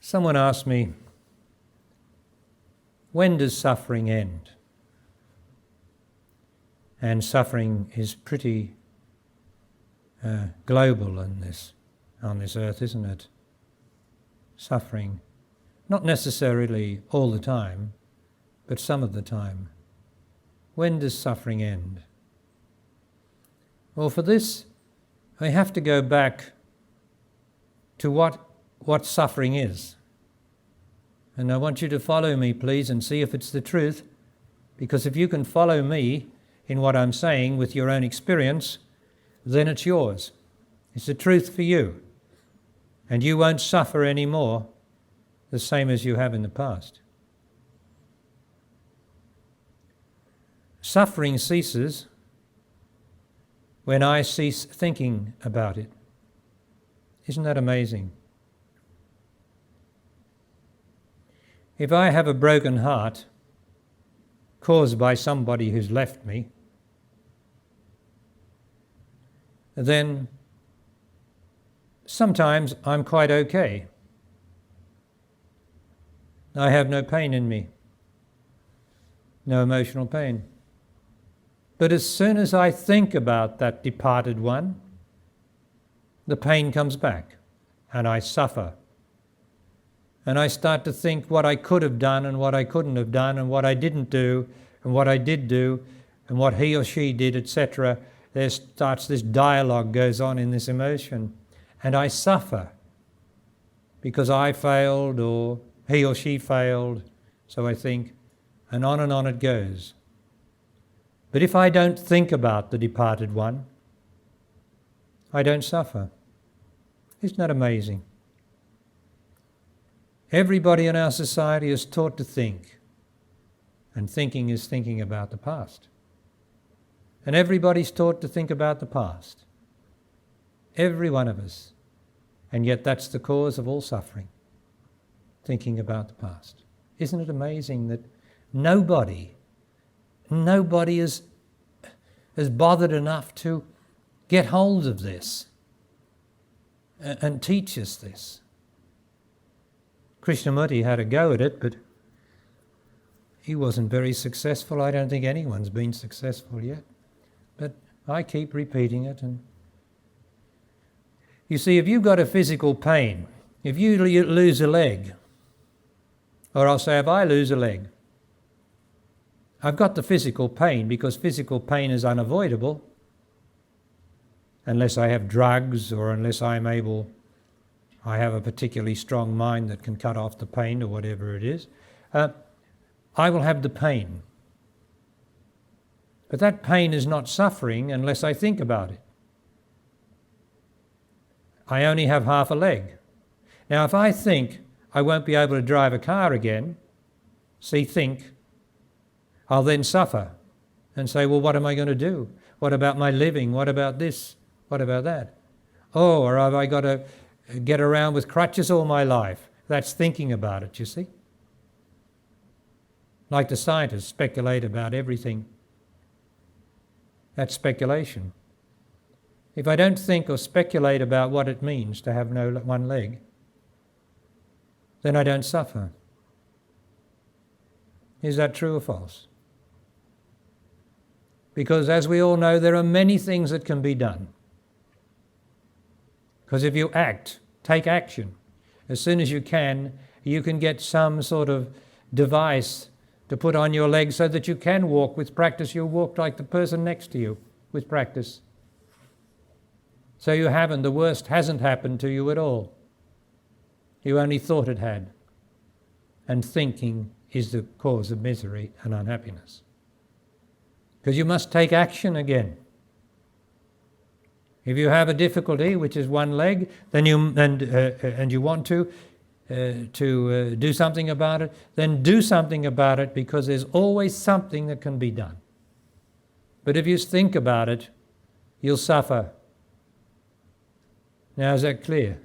Someone asked me, when does suffering end? And suffering is pretty global on this earth, isn't it? Suffering, not necessarily all the time, but some of the time. When does suffering end? Well, for this, I have to go back to what suffering is. And I want you to follow me, please, and see if it's the truth, because if you can follow me in what I'm saying with your own experience, then it's yours. It's the truth for you. And you won't suffer anymore the same as you have in the past. Suffering ceases when I cease thinking about it. Isn't that amazing? If I have a broken heart caused by somebody who's left me, then sometimes I'm quite okay. I have no pain in me, no emotional pain. But as soon as I think about that departed one, the pain comes back and I suffer. And I start to think what I could have done and what I couldn't have done and what I didn't do and what I did do and what he or she did, etc. There starts this dialogue goes on in this emotion. And I suffer because I failed or he or she failed, so I think, and on it goes. But if I don't think about the departed one, I don't suffer. Isn't that amazing? Everybody in our society is taught to think, and thinking is thinking about the past. And everybody's taught to think about the past. Every one of us. And yet that's the cause of all suffering, thinking about the past. Isn't it amazing that nobody is bothered enough to get hold of this and teach us this? Krishnamurti had a go at it, but he wasn't very successful. I don't think anyone's been successful yet. But I keep repeating it. And you see, if you've got a physical pain, if you lose a leg, or I'll say if I lose a leg, I've got the physical pain because physical pain is unavoidable unless I have drugs or unless I have a particularly strong mind that can cut off the pain or whatever it is. I will have the pain. But that pain is not suffering unless I think about it. I only have half a leg. Now, if I think I won't be able to drive a car again, think, I'll then suffer and say, well, what am I going to do? What about my living? What about this? What about that? Oh, or have I got to get around with crutches all my life? That's thinking about it, you see. Like the scientists speculate about everything. That's speculation. If I don't think or speculate about what it means to have no one leg, then I don't suffer. Is that true or false? Because as we all know, there are many things that can be done. Because if you take action, as soon as you can get some sort of device to put on your leg so that you can walk. With practice, you'll walk like the person next to you with practice. So the worst hasn't happened to you at all. You only thought it had. And thinking is the cause of misery and unhappiness. Because you must take action again. If you have a difficulty, which is one leg, then and you want to do something about it, then do something about it, because there's always something that can be done. But if you think about it, you'll suffer. Now, is that clear?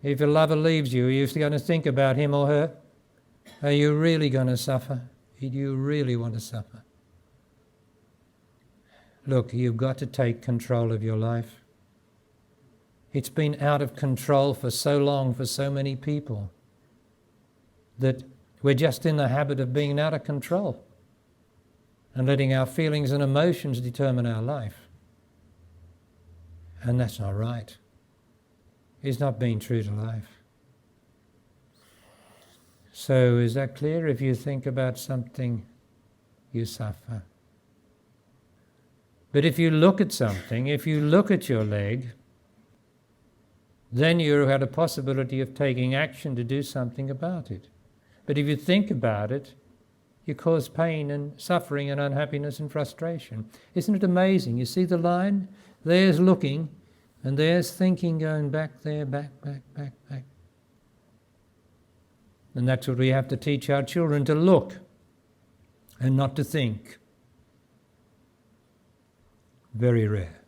If your lover leaves you, are you going to think about him or her? Are you really going to suffer? Do you really want to suffer? Look, you've got to take control of your life. It's been out of control for so long for so many people that we're just in the habit of being out of control and letting our feelings and emotions determine our life. And that's not right. It's not being true to life. So is that clear? If you think about something, you suffer. But if you look at something, if you look at your leg, then you had a possibility of taking action to do something about it. But if you think about it, you cause pain and suffering and unhappiness and frustration. Isn't it amazing? You see the line? There's looking, and there's thinking going back there, back. And that's what we have to teach our children, to look and not to think. Very rare.